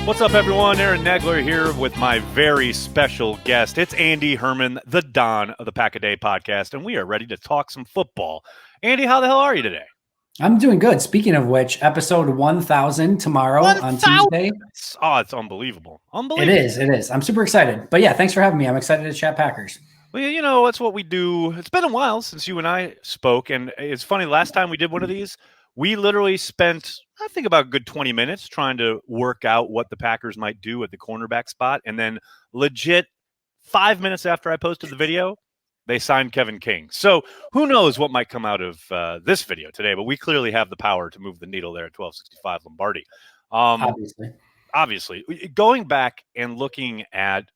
What's up, everyone? Aaron Nagler here with my very special guest. It's Andy Herman, the Don of the Pack-A-Day podcast, and we are ready to talk some football. Andy, how the hell are you today? I'm doing good. Speaking of which, episode 1000 tomorrow on Tuesday. Oh, it's unbelievable. It is. I'm super excited. But yeah, thanks for having me. I'm excited to chat Packers. Well, you know, that's what we do. It's been a while since you and I spoke, and it's funny, last time we did one of these, we literally spent, I think, about a good 20 minutes trying to work out what the Packers might do at the cornerback spot, and then legit 5 minutes after I posted the video, they signed Kevin King. So who knows what might come out of this video today, but we clearly have the power to move the needle there at 1265 Lombardi. Obviously, going back and looking at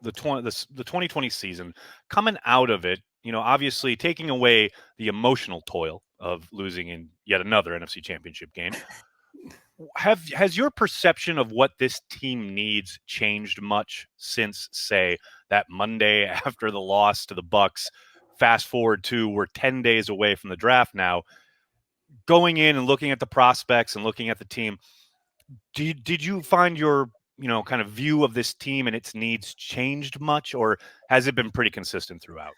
the 2020 season, coming out of it, you know, obviously taking away the emotional toil of losing in yet another NFC Championship game, has your perception of what this team needs changed much since, say, that Monday after the loss to the Bucs? Fast forward to, we're 10 days away from the draft now. Going in and looking at the prospects and looking at the team, did you find your, you know, kind of view of this team and its needs changed much, or has it been pretty consistent throughout?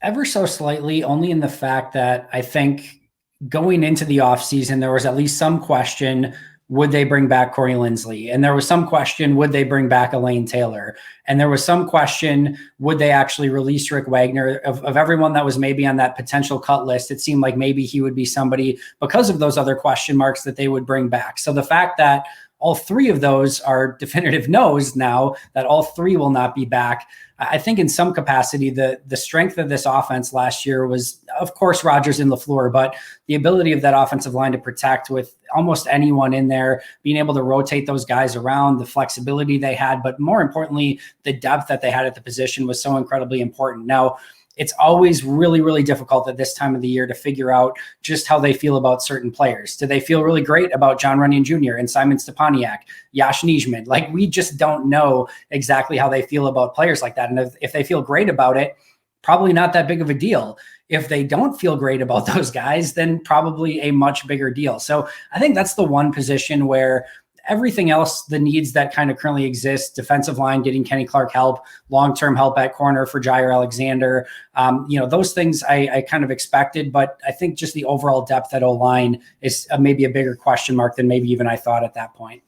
Ever so slightly, only in the fact that I think going into the offseason, there was at least some question, would they bring back Corey Linsley? And there was some question, would they bring back Elaine Taylor? And there was some question, would they actually release Rick Wagner? Of everyone that was maybe on that potential cut list, it seemed like maybe he would be somebody, because of those other question marks, that they would bring back. So the fact that all three of those are definitive no's now, that all three will not be back, I think in some capacity, the strength of this offense last year was, of course, Rodgers and LaFleur, but the ability of that offensive line to protect with almost anyone in there, being able to rotate those guys around, the flexibility they had, but more importantly, the depth that they had at the position was so incredibly important. Now, it's always really, really difficult at this time of the year to figure out just how they feel about certain players. Do they feel really great about John Runyon Jr. and Simon Stepaniak, Yash Nijman? Like, we just don't know exactly how they feel about players like that. And if they feel great about it, probably not that big of a deal. If they don't feel great about those guys, then probably a much bigger deal. So I think that's the one position where everything else, the needs that kind of currently exist, defensive line, getting Kenny Clark help, long-term help at corner for Jair Alexander, those things I kind of expected, but I think just the overall depth at O-line is maybe a bigger question mark than maybe even I thought at that point.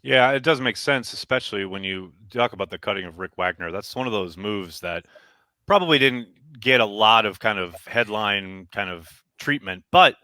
Yeah, it does make sense, especially when you talk about the cutting of Rick Wagner. That's one of those moves that probably didn't get a lot of kind of headline kind of treatment, but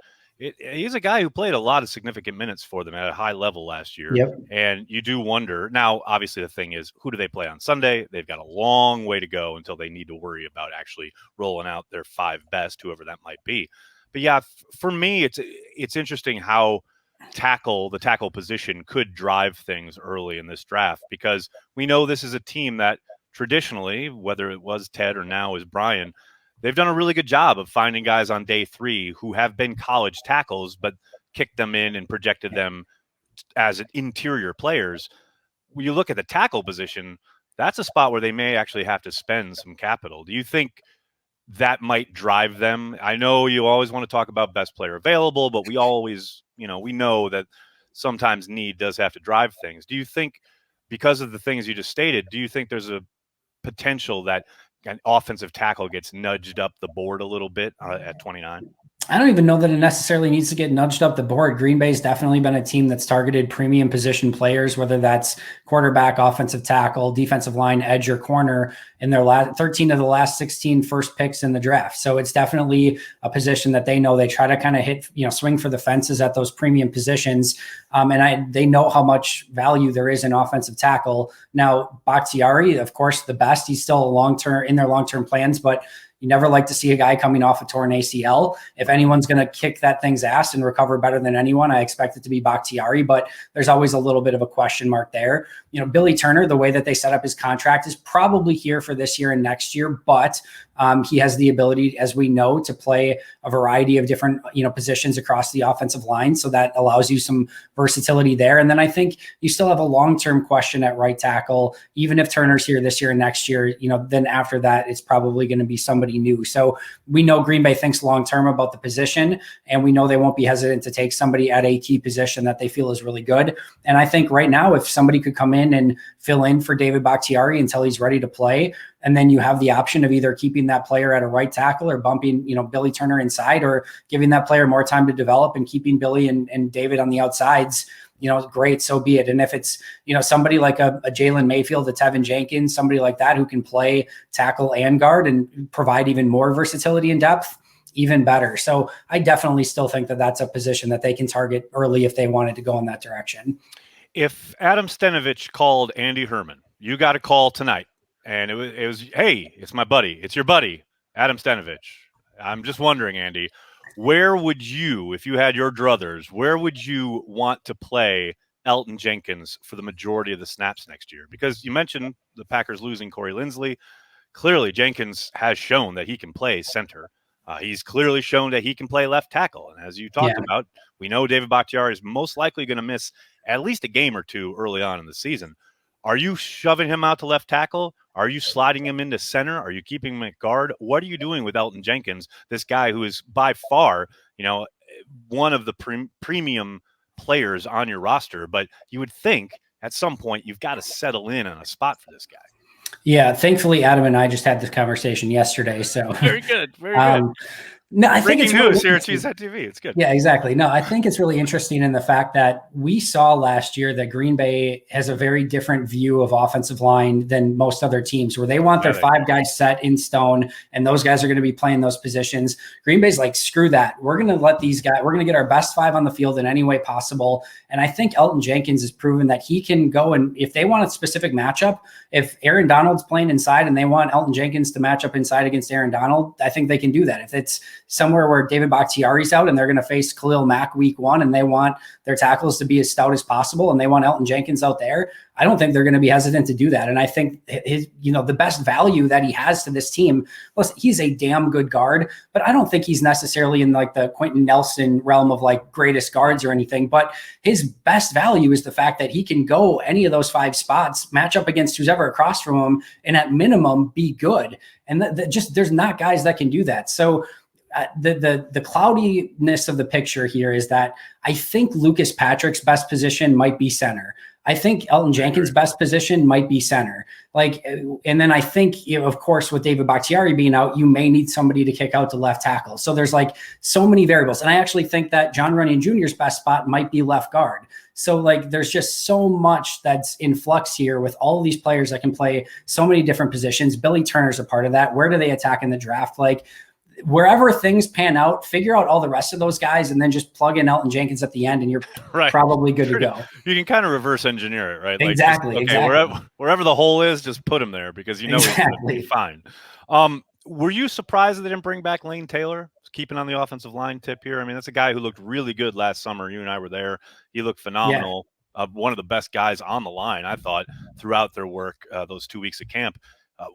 he's a guy who played a lot of significant minutes for them at a high level last year. Yep. And you do wonder, now, obviously the thing is, who do they play on Sunday? They've got a long way to go until they need to worry about actually rolling out their five best, whoever that might be. But yeah, for me, it's interesting how the tackle position could drive things early in this draft, because we know this is a team that traditionally, whether it was Ted or now is Brian, they've done a really good job of finding guys on day three who have been college tackles, but kicked them in and projected them as interior players. When you look at the tackle position, that's a spot where they may actually have to spend some capital. Do you think that might drive them? I know you always want to talk about best player available, but we always, we know that sometimes need does have to drive things. Do you think, because of the things you just stated, do you think there's a potential that an offensive tackle gets nudged up the board a little bit at 29? I don't even know that it necessarily needs to get nudged up the board. Green Bay's definitely been a team that's targeted premium position players, whether that's quarterback, offensive tackle, defensive line, edge, or corner, in their 13 of the last 16 first picks in the draft. So it's definitely a position that they know they try to kind of hit, swing for the fences at those premium positions. They know how much value there is in offensive tackle. Now, Bakhtiari, of course, the best. He's still in their long-term plans, but you never like to see a guy coming off a torn ACL. If anyone's going to kick that thing's ass and recover better than anyone, I expect it to be Bakhtiari, but there's always a little bit of a question mark there. Billy Turner, the way that they set up his contract, is probably here for this year and next year, but he has the ability, as we know, to play a variety of different, positions across the offensive line. So that allows you some versatility there. And then I think you still have a long-term question at right tackle. Even if Turner's here this year and next year, then after that, it's probably going to be somebody somebody new. So we know Green Bay thinks long-term about the position, and we know they won't be hesitant to take somebody at a key position that they feel is really good. And I think right now, if somebody could come in and fill in for David Bakhtiari until he's ready to play, and then you have the option of either keeping that player at a right tackle or bumping, Billy Turner inside, or giving that player more time to develop and keeping Billy and David on the outsides, great, so be it. And if it's, somebody like a Jalen Mayfield, a Tevin Jenkins, somebody like that who can play tackle and guard and provide even more versatility and depth, even better. So I definitely still think that that's a position that they can target early if they wanted to go in that direction. If Adam Stenavich called Andy Herman, you got a call tonight, and it was, hey, it's my buddy. It's your buddy, Adam Stenavich. I'm just wondering, Andy, where would you, if you had your druthers, where would you want to play OLelton Jenkins for the majority of the snaps next year? Because you mentioned the Packers losing Corey Linsley. Clearly, Jenkins has shown that he can play center. He's clearly shown that he can play left tackle. And as you talked about, we know David Bakhtiari is most likely going to miss at least a game or two early on in the season. Are you shoving him out to left tackle? Are you sliding him into center? Are you keeping him at guard? What are you doing with OLelton Jenkins, this guy who is by far, one of the premium players on your roster? But you would think at some point you've got to settle in on a spot for this guy. Yeah, thankfully, Adam and I just had this conversation yesterday. So very good, very good. No, I think it's news here at TV. It's good. Yeah, exactly. No, I think it's really interesting in the fact that we saw last year that Green Bay has a very different view of offensive line than most other teams, where they want their five guys set in stone, and those guys are going to be playing those positions. Green Bay's like, screw that. We're going to let these guys, we're going to get our best five on the field in any way possible. And I think OLelton Jenkins has proven that he can go, and if they want a specific matchup, if Aaron Donald's playing inside and they want OLelton Jenkins to match up inside against Aaron Donald, I think they can do that. If it's somewhere where David Bakhtiari's out and they're going to face Khalil Mack week one and they want their tackles to be as stout as possible and they want OLelton Jenkins out there, I don't think they're going to be hesitant to do that. And I think his, the best value that he has to this team, listen, he's a damn good guard, but I don't think he's necessarily in like the Quentin Nelson realm of like greatest guards or anything. But his best value is the fact that he can go any of those five spots, match up against who's ever across from him, and at minimum be good. And there's not guys that can do that. So the cloudiness of the picture here is that I think Lucas Patrick's best position might be center. I think OLelton Jenkins' best position might be center. And then I think, of course, with David Bakhtiari being out, you may need somebody to kick out to left tackle. So there's like so many variables. And I actually think that John Runyan Jr.'s best spot might be left guard. So there's just so much that's in flux here with all of these players that can play so many different positions. Billy Turner's a part of that. Where do they attack in the draft? Wherever things pan out, figure out all the rest of those guys and then just plug in OLelton Jenkins at the end and you're probably good to go. You can kind of reverse engineer it, right? Exactly. Exactly. Wherever the hole is, just put him there because he's fine. Were you surprised that they didn't bring back Lane Taylor? Keeping on the offensive line tip here. I mean, that's a guy who looked really good last summer. You and I were there. He looked phenomenal. Yeah. One of the best guys on the line, I thought, throughout their work those 2 weeks of camp.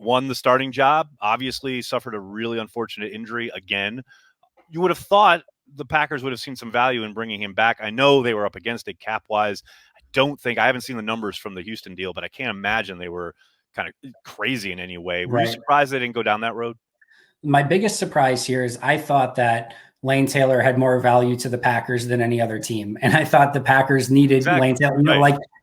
Won the starting job, obviously suffered a really unfortunate injury again. You would have thought the Packers would have seen some value in bringing him back. I know they were up against it cap-wise. I haven't seen the numbers from the Houston deal, but I can't imagine they were kind of crazy in any way. Were you surprised they didn't go down that road? My biggest surprise here is I thought that Lane Taylor had more value to the Packers than any other team. And I thought the Packers needed Lane Taylor.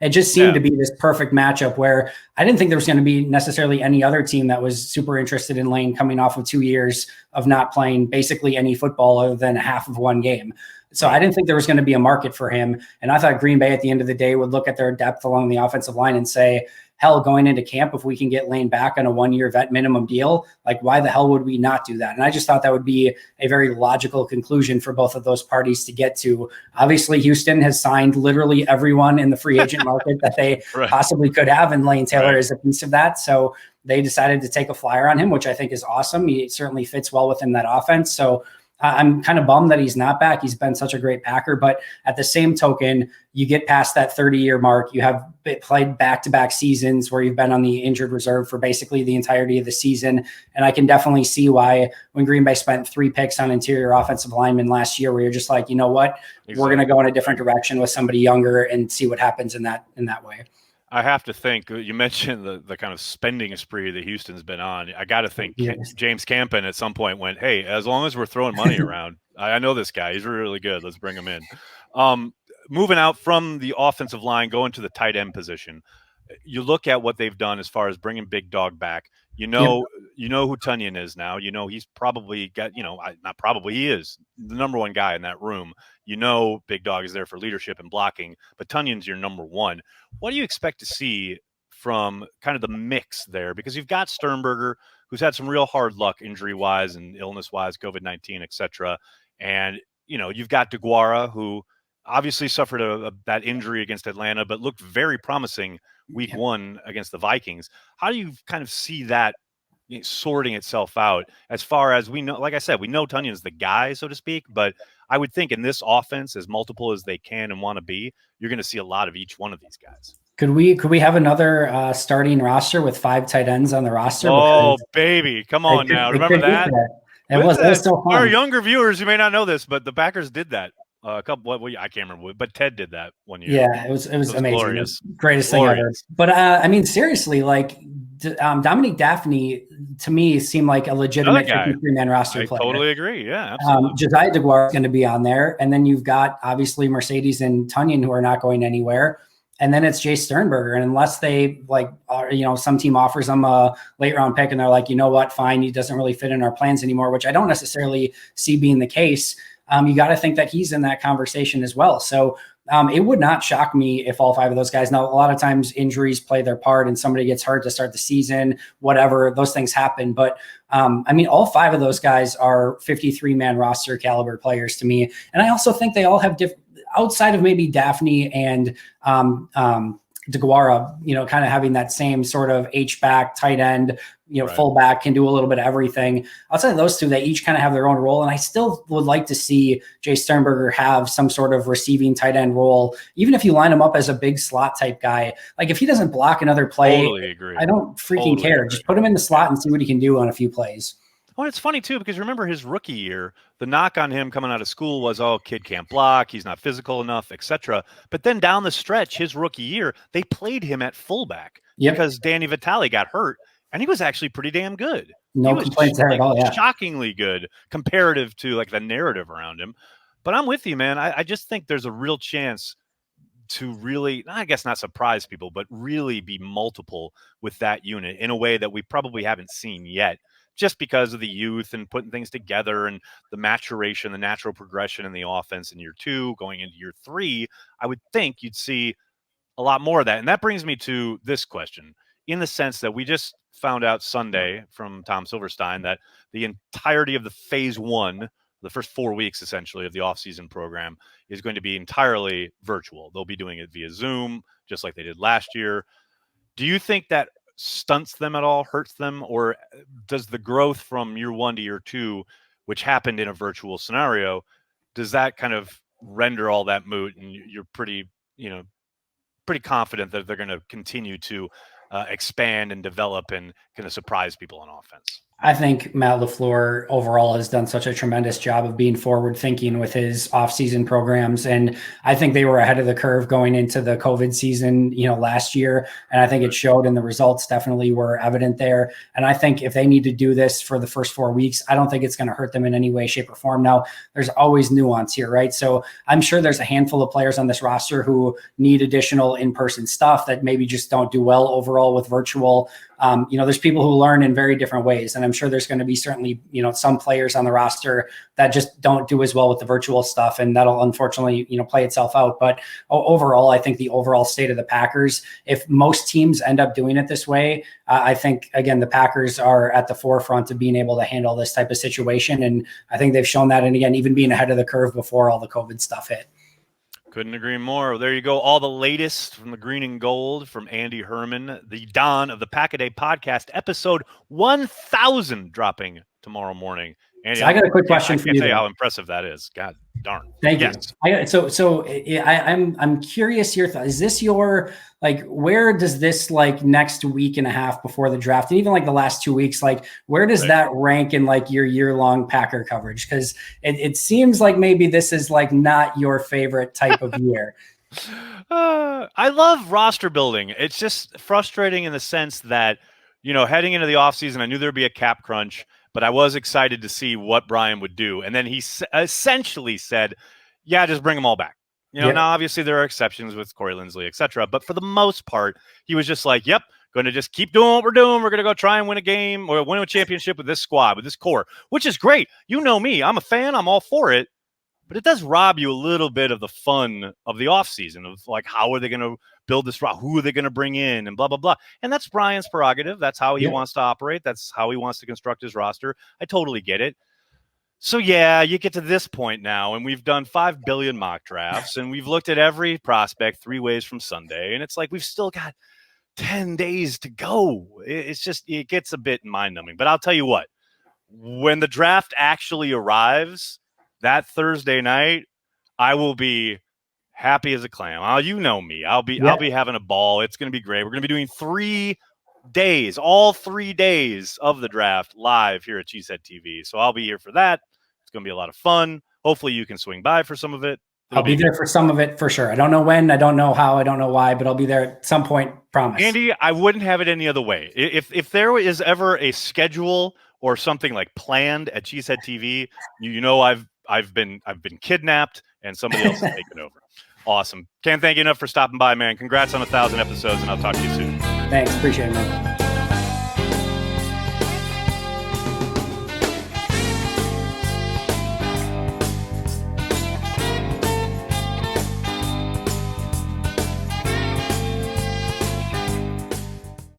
It just seemed to be this perfect matchup where I didn't think there was going to be necessarily any other team that was super interested in Lane coming off of 2 years of not playing basically any football other than half of one game. So I didn't think there was going to be a market for him. And I thought Green Bay at the end of the day would look at their depth along the offensive line and say, hell, going into camp, if we can get Lane back on a 1-year vet minimum deal, why the hell would we not do that? And I just thought that would be a very logical conclusion for both of those parties to get to. Obviously, Houston has signed literally everyone in the free agent market that they possibly could have, and Lane Taylor is a piece of that. So they decided to take a flyer on him, which I think is awesome. He certainly fits well within that offense. So I'm kind of bummed that he's not back. He's been such a great Packer, but at the same token, you get past that 30-year mark. You have played back-to-back seasons where you've been on the injured reserve for basically the entirety of the season. And I can definitely see why when Green Bay spent 3 picks on interior offensive linemen last year, where you're just like, you know what, we're going to go in a different direction with somebody younger and see what happens in that way. I have to think. You mentioned the kind of spending spree that Houston's been on. I got to think Yes. James Campen at some point went, "Hey, as long as we're throwing money around, I know this guy. He's really good. Let's bring him in." Um, Moving out from the offensive line, going to the tight end position. You look at what they've done as far as bringing Big Dog back. Yep. You know who Tunyon is now. You know he's probably got. Not probably, he is the number one guy in that room. You know Big Dog is there for leadership and blocking, but Tunyon's your number one. What do you expect to see from kind of the mix there? Because you've got Sternberger, who's had some real hard luck injury-wise and illness-wise, COVID-19, etc. And, you've got DeGuara, who obviously suffered that injury against Atlanta, but looked very promising week one against the Vikings. How do you kind of see that sorting itself out as far as we know? Like I said, we know Tunyon's the guy, so to speak, but I would think in this offense, as multiple as they can and want to be, you're going to see a lot of each one of these guys. Could we have another starting roster with 5 tight ends on the roster? Oh, baby. Come on now. Remember that? It was still fun. Our younger viewers, you may not know this, but the Packers did that. I can't remember, but Ted did that one year. Yeah, it was amazing. Glorious. Greatest thing ever. But I mean, seriously, like Dominique Daphne to me seemed like a legitimate 53-man roster player. I totally agree. Yeah, absolutely. Josiah DeGuara is going to be on there, and then you've got obviously Mercedes and Tunyon who are not going anywhere. And then it's Jay Sternberger. And unless they some team offers them a late round pick and they're like, you know what, fine, he doesn't really fit in our plans anymore, which I don't necessarily see being the case. You got to think that he's in that conversation as well. So it would not shock me if all 5 of those guys, now a lot of times injuries play their part and somebody gets hurt to start the season, whatever, those things happen. But I mean, all 5 of those guys are 53-man roster caliber players to me. And I also think they all have different, outside of maybe Daphne and DeGuara, kind of having that same sort of H-back, tight end, right. Fullback, can do a little bit of everything. Outside of those 2, they each kind of have their own role. And I still would like to see Jay Sternberger have some sort of receiving tight end role, even if you line him up as a big slot type guy. Like if he doesn't block another play, totally agree. I don't freaking care. Agree. Just put him in the slot and see what he can do on a few plays. Well, it's funny, too, because remember his rookie year, the knock on him coming out of school was, kid can't block, he's not physical enough, etc. But then down the stretch, his rookie year, they played him at fullback because Danny Vitale got hurt, and he was actually pretty damn good. No complaints there at all, yeah. Shockingly good comparative to, like, the narrative around him. But I'm with you, man. I just think there's a real chance to really, I guess not surprise people, but really be multiple with that unit in a way that we probably haven't seen yet. Just because of the youth and putting things together and the maturation, the natural progression in the offense in year 2, going into year 3, I would think you'd see a lot more of that. And that brings me to this question, in the sense that we just found out Sunday from Tom Silverstein that the entirety of the phase 1, the first 4 weeks essentially of the offseason program, is going to be entirely virtual. They'll be doing it via Zoom, just like they did last year. Do you think that stunts them at all, hurts them, or does the growth from year 1 to year 2, which happened in a virtual scenario, does that kind of render all that moot, and you're pretty confident that they're going to continue to expand and develop and kind of surprise people on offense? I think Matt LaFleur overall has done such a tremendous job of being forward thinking with his offseason programs. And I think they were ahead of the curve going into the COVID season, last year. And I think it showed, and the results definitely were evident there. And I think if they need to do this for the first 4 weeks, I don't think it's going to hurt them in any way, shape, or form. Now, there's always nuance here, right? So I'm sure there's a handful of players on this roster who need additional in-person stuff that maybe just don't do well overall with virtual. There's people who learn in very different ways. And I'm sure there's going to be certainly, some players on the roster that just don't do as well with the virtual stuff. And that'll unfortunately, play itself out. But overall, I think the overall state of the Packers, if most teams end up doing it this way, I think, again, the Packers are at the forefront of being able to handle this type of situation. And I think they've shown that. And again, even being ahead of the curve before all the COVID stuff hit. Couldn't agree more. There you go. All the latest from the green and gold from Andy Herman, the Don of the Pack-A-Day podcast, episode 1000 dropping tomorrow morning. Andy, so I got a quick question for you. I can't tell you how impressive that is. God darn. Thank you. I'm curious your thought. Is this your, where does this next week and a half before the draft, and even the last 2 weeks, where does that rank in your year-long Packer coverage? Because it seems like maybe this is not your favorite type of year. I love roster building. It's just frustrating in the sense that, heading into the offseason, I knew there'd be a cap crunch, but I was excited to see what Brian would do. And then he essentially said, yeah, just bring them all back. Now obviously there are exceptions with Corey Linsley, et cetera. But for the most part, he was just like, yep, going to just keep doing what we're doing. We're going to go try and win a game or win a championship with this squad, with this core, which is great. You know me. I'm a fan. I'm all for it. But it does rob you a little bit of the fun of the offseason of like, how are they going to build this route? Who are they going to bring in and blah, blah, blah. And that's Brian's prerogative. That's how he wants to operate. That's how he wants to construct his roster. I totally get it. So, yeah, you get to this point now, and we've done 5 billion mock drafts, and we've looked at every prospect 3 ways from Sunday, and it's like we've still got 10 days to go. It's just, it gets a bit mind-numbing. But I'll tell you what, when the draft actually arrives that Thursday night, I will be happy as a clam. You know me. I'll be having a ball. It's going to be great. We're going to be doing 3 days, all 3 days of the draft live here at Cheesehead TV. So I'll be here for that. It's going to be a lot of fun. Hopefully you can swing by for some of it. I'll be there for some of it for sure. I don't know when, I don't know how, I don't know why, but I'll be there at some point, promise. Andy, I wouldn't have it any other way. If there is ever a schedule or something like planned at Cheesehead TV, I've been kidnapped and somebody else has taken over. Awesome. Can't thank you enough for stopping by, man. Congrats on 1,000 episodes, and I'll talk to you soon. Thanks. Appreciate it, man.